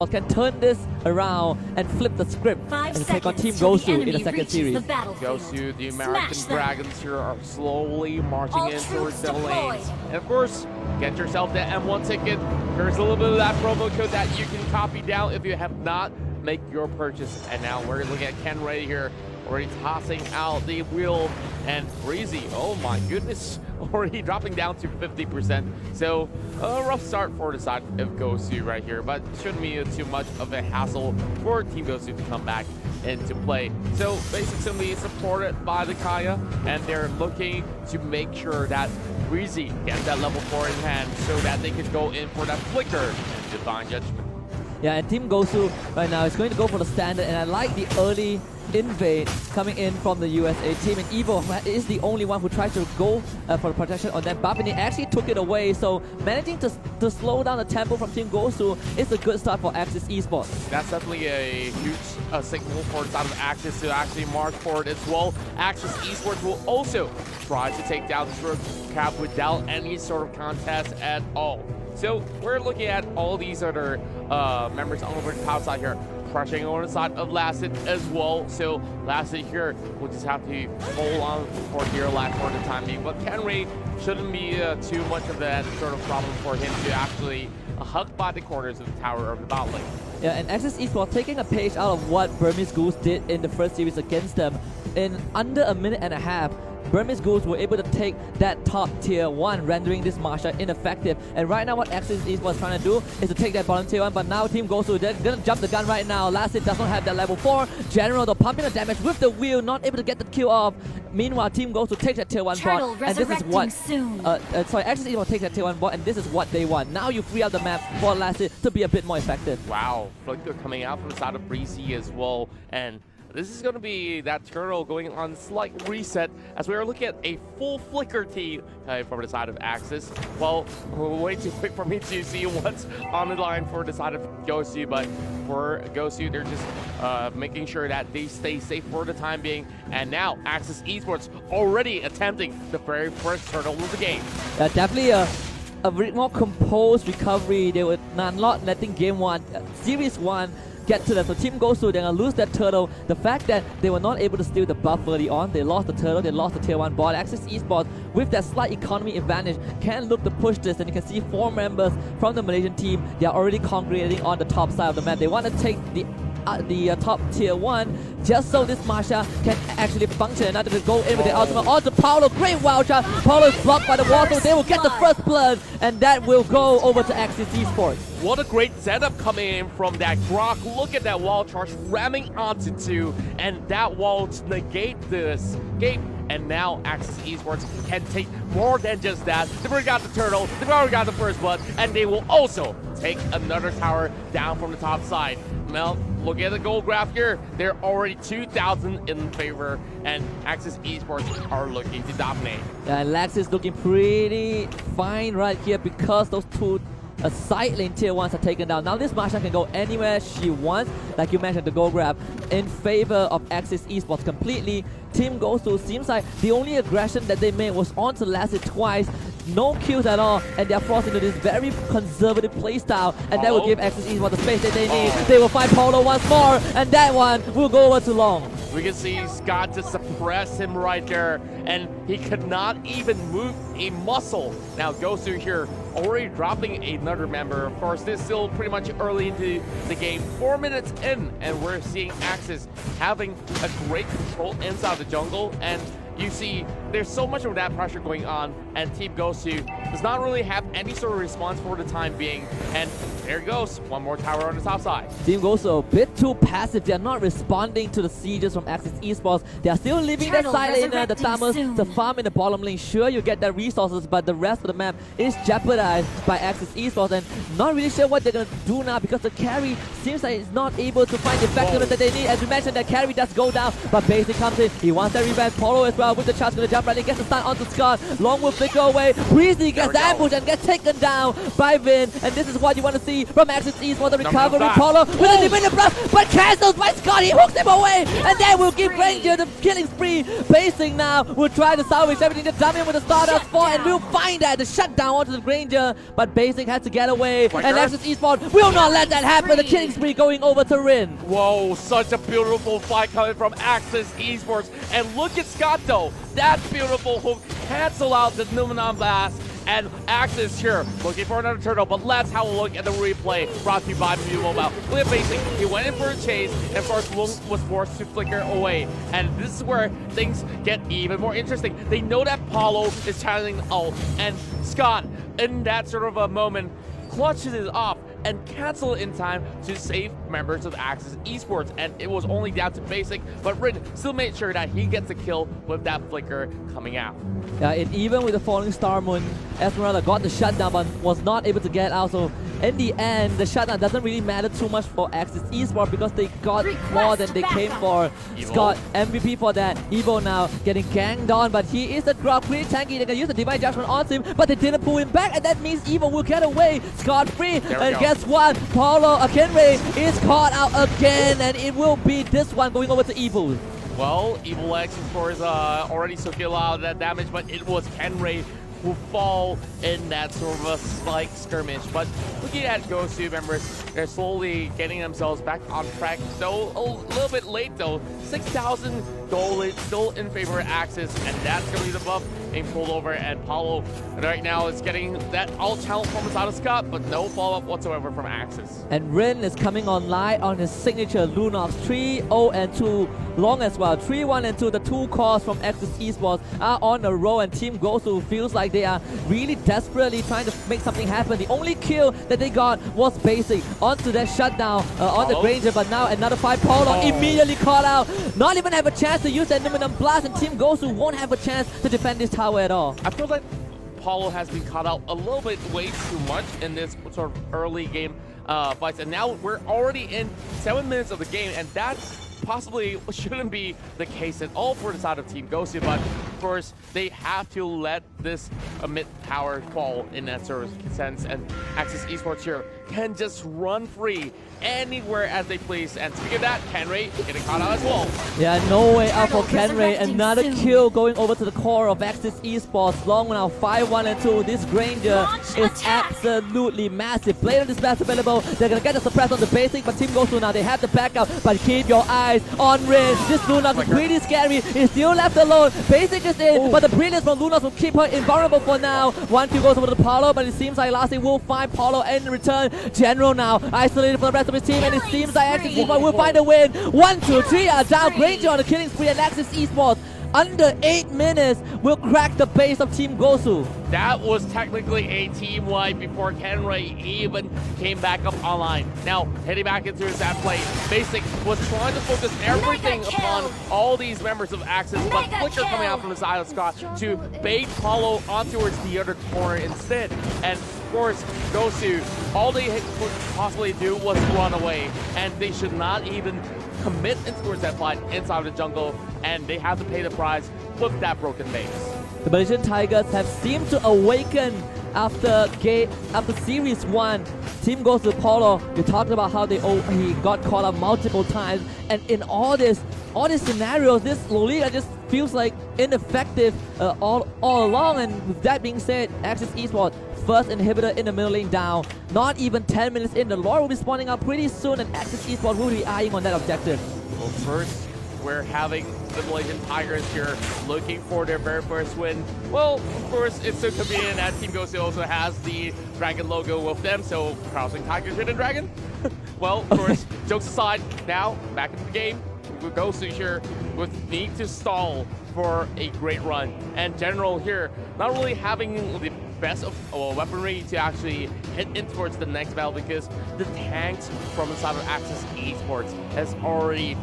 can turn this around and flip the script and take on Team Gosu in the second series. Gosu, the American Dragons here are slowly marching in towards the lanes. And of course, get yourself the M1 ticket. There's a little bit of that promo code that you can copy down if you have not make your purchase. And now we're looking at Ken right here, already tossing out the wheel, and Breezy, oh my goodness, already dropping down to 50%. So a rough start for the side of Gosu right here, but shouldn't be too much of a hassle for Team Gosu to come back into play. So basically supported by the Kaya, and they're looking to make sure that Breezy gets that level 4 in hand so that they can go in for that flicker and Divine Judgment. Yeah, and Team Gosu right now is going to go for the standard, and I like the early invade coming in from the USA team, and Evo is the only one who tried to go for the protection on that buff, and he actually took it away. So managing to slow down the tempo from Team Gosu is a good start for Axis Esports. That's definitely a huge signal for the side of Axis to actually march forward as well. Axis Esports will also try to take down the Turtle Cap without any sort of contest at all. So we're looking at all these other members on over the top side here, crushing on the side of Lasset as well. So Lasset here will just have to hold on for dear life for the time being. But Kenry shouldn't be too much of that sort of problem for him to actually hug by the corners of the tower of the bot lane. Yeah, and Axis Esports taking a page out of what Burmese Goose did in the first series against them. In under a minute and a half, Burmese Goose were able to take that top tier 1, rendering this Marsha ineffective. And right now what Axis Esports trying to do is to take that bottom tier 1, but now Team Gosu, they're gonna jump the gun right now. Lasset does not have that level 4. General, though, pumping the damage with the wheel, not able to get the kill off. Meanwhile, Team Gosu takes that tier 1 bot, and this is what Axis Esports takes that tier 1 bot, and this is what they want. Now you free up the map for Lasset to be a bit more effective. Wow, flicker coming out from the side of Breezy as well, and this is going to be that turtle going on slight reset as we are looking at a full flicker team from the side of Axis. Well, we're way too quick for me to see what's on the line for the side of Gosu, but for Gosu, they're just making sure that they stay safe for the time being. And now Axis Esports already attempting the very first turtle of the game. Definitely a bit more composed recovery. They were not letting game 1, series 1, get to them. So Team Gosu, they're going to lose that turtle. The fact that they were not able to steal the buff early on, they lost the turtle, they lost the tier 1 bot. Axis Esports, with that slight economy advantage, can look to push this, and you can see 4 members from the Malaysian team, they are already congregating on the top side of the map. They want to take the top tier 1 just so this Marsha can actually function, and not to go in with the ultimate onto Paulo. Great wild shot. Paulo is blocked by the wall, so they will get the first blood, and that will go over to Axis Esports. What a great setup coming in from that Grok. Look at that wall charge ramming onto 2, and that wall to negate the escape. And now Axis Esports can take more than just that. They've already got the turtle, they've already got the first blood, and they will also take another tower down from the top side. Now, look at the gold graph here. They're already 2,000 in favor, and Axis Esports are looking to dominate. Yeah, and Lax is looking pretty fine right here because those two side lane tier 1s are taken down. Now this Marsha can go anywhere she wants. Like you mentioned, the gold grab in favor of Axis Esports completely. Team Gosu seems like the only aggression that they made was onto Lasset twice. No kills at all, and they're forced into this very conservative playstyle, and that will give Axis Esports the space that they need. They will find Polo once more, and that one will go over too long. We can see Scott to suppress him right there, and he could not even move a muscle. Now Gosu here already dropping another member. Of course, this is still pretty much early into the game, 4 minutes in, and we're seeing Axis having a great control inside the jungle, and you see there's so much of that pressure going on, and Team Gosu does not really have any sort of response for the time being. And there it goes, one more tower on the top side. Team Gosu a bit too passive. They're not responding to the sieges from Axis Esports. They're still leaving that side lane, the Thamas, to farm in the bottom lane. Sure, you get that resources, but the rest of the map is jeopardized by Axis Esports, and not really sure what they're going to do now because the carry seems like it's not able to find the effectiveness that they need. As we mentioned, that carry does go down, but Basic comes in. He wants that revenge. Polo as well with the chance, going to jump right in, gets the stun onto Scott. Long will flicker away. Breezy gets the ambush and gets taken down by Vin, and this is what you want to see. see from Axis Esports the recovery. that. Paulo with a limited blast, but cancels by Scott. He hooks him away, and then will give Ranger the killing spree. Basic now will try to salvage everything to dump him with the Stardust 4, and we'll find that the shutdown onto the Ranger, but Basic has to get away, and Axis Esports will not let that happen. The killing spree going over to Rin. Whoa, such a beautiful fight coming from Axis Esports. And look at Scott though. That beautiful hook cancel out the Numenon Blast. And Axis here looking for another turtle, but let's have a look at the replay brought to you by Mew Mobile. Look at Basic. He went in for a chase, and of course Lung was forced to flicker away. And this is where things get even more interesting. They know that Paulo is channeling ult, and Scott, in that sort of a moment, clutches it off and cancel it in time to save members of Axis Esports. And it was only down to Basic, but Rin still made sure that he gets a kill with that flicker coming out. Yeah, and even with the falling Star Moon, Esmeralda got the shutdown but was not able to get out. So in the end, the shutdown doesn't really matter too much for Axis Esports because they got more than they came for. Scott MVP for that. Evo now getting ganged on, but he is a drop pretty tanky. They can use the Divine Judgment on him, but they didn't pull him back, and that means Evo will get away. Scott free, and guess what? Paulo Akenre is caught out again, and it will be this one going over to Evo. Well, Evil X, of course, already took a lot of that damage, but it was Kenray who fall in that sort of a slight skirmish. But looking at Gosu members, they're slowly getting themselves back on track. Though a little bit late though, 6,000 gold is still in favor of Axis, and that's going to be the buff being pulled over. And Paulo right now is getting that all channel performance out of Scott, but no follow-up whatsoever from Axis. And Rin is coming online on his signature Lunox 3-0 and 2 long as well. 3-1 and 2, the two calls from Axis Esports are on a roll, and Team Gosu feels like they are really desperately trying to make something happen. The only kill that they got was Basic onto that shutdown on the Granger, but now another fight. Paulo immediately caught out. Not even have a chance to use that Numenon Blast, and Team Gosu won't have a chance to defend this tower at all. I feel like Paulo has been caught out a little bit way too much in this sort of early game fights, and now we're already in 7 minutes of the game, and that's possibly shouldn't be the case at all for the side of Team Gosu, but of course they have to let this mid tower fall in that sort of sense, and Axis Esports here can just run free anywhere as they please. And speaking of that, Kenray getting caught out as well. Yeah, no way out for Kenray. Another kill going over to the core of Axis Esports. Long now 5-1 and 2. This Granger is absolutely massive. Blade of Dispatch available. They're gonna get the suppress on the Basic, but Team Gosu now they have the backup. But keep your eyes on Rin. This Lunox is pretty scary. He's still left alone. Basic is in, but the brilliance from Lunox will keep her invulnerable for now. One kill goes over to Paulo, but it seems like Lassie will find Paulo in return. General now isolated from the rest of his team, and it seems like Axis Esports will find a win. 1, 2, 3 are down. Granger on the killing spree, and Axis Esports under 8 minutes will crack the base of Team Gosu. That was technically a team wipe before Kenray even came back up online. Now, heading back into his ad play, Basic was trying to focus everything upon all these members of Axis, but Flicker coming out from the side of Scott to bait Paulo on towards the other corner instead. And of course, Gosu, all they could possibly do was run away, and they should not even commit towards that fight inside of the jungle, and they have to pay the price with that broken base. The Malaysian Tigers have seemed to awaken after Series 1. Team goes to Paulo. You talked about how he got caught up multiple times, and in all these scenarios, this Loliga just feels like ineffective all along. And with that being said, Axis Esports first inhibitor in the middle lane down. Not even 10 minutes in, the Lord will be spawning out pretty soon, and Axis Esports will be eyeing on that objective. Well, first, we're having the Malaysian Tigers here looking for their very first win. Well, of course, it's so convenient that Team Gosu also has the dragon logo with them, so crossing Tigers with a dragon. Well, of course, jokes aside, now back into the game. With Gosu here with need to stall for a great run, and General here not really having the best of weaponry to actually hit in towards the next battle, because the tanks from the side of Axis Esports has already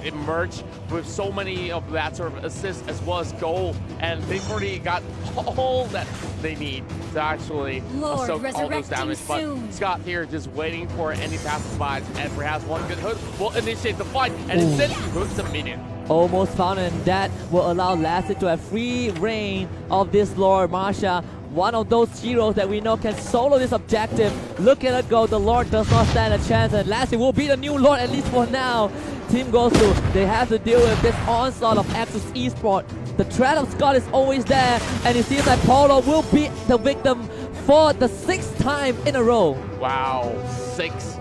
emerged with so many of that sort of assists as well as goal, and they've already got all that they need to actually soak all those damage. But Scott here just waiting for any passersby, and perhaps one good hook will initiate the fight, and instead he hooks a minion. Almost found, and that will allow Lassie to have free reign of this Lord Marsha. one of those heroes that we know can solo this objective. Look at it go, the Lord does not stand a chance, and lastly will be the new Lord, at least for now. Team Gosu, they have to deal with this onslaught of Axis Esports. The threat of Scott is always there, and it seems like Polo will be the victim for the 6th time in a row. Wow, 6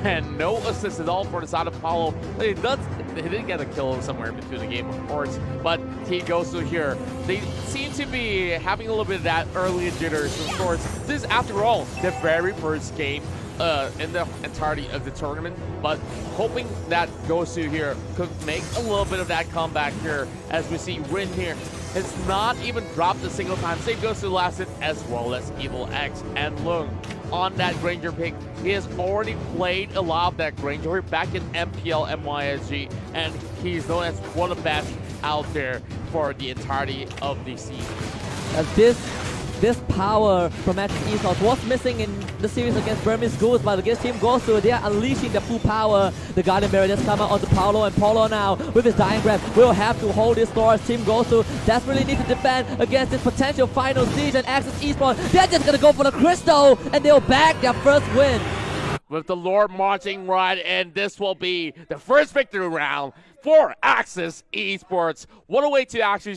and no assist at all for the side of Paulo. He did get a kill somewhere in between the game, of course, but Team Gosu here, they seem to be having a little bit of that early jitters. Of course, this is, after all, the very first game in the entirety of the tournament, but hoping that Gosu here could make a little bit of that comeback here, as we see Rin here has not even dropped a single time. Same goes to Lasset as well as Evil X and Lung on that Granger pick. He has already played a lot of that Granger back in MPL MYSG, and he's known as one of the best out there for the entirety of the season. This power from Axis Esports was missing in the series against Burmese Goose, but against Team Gosu, they are unleashing the full power. The Guardian Barrier just come out onto Paulo, and Paulo now, with his dying breath, will have to hold this door as Team Gosu desperately need to defend against this potential final siege, and Axis Esports, they're just gonna go for the crystal, and they'll bag their first win. With the Lord marching right in, this will be the first victory round for Axis Esports. What a way to actually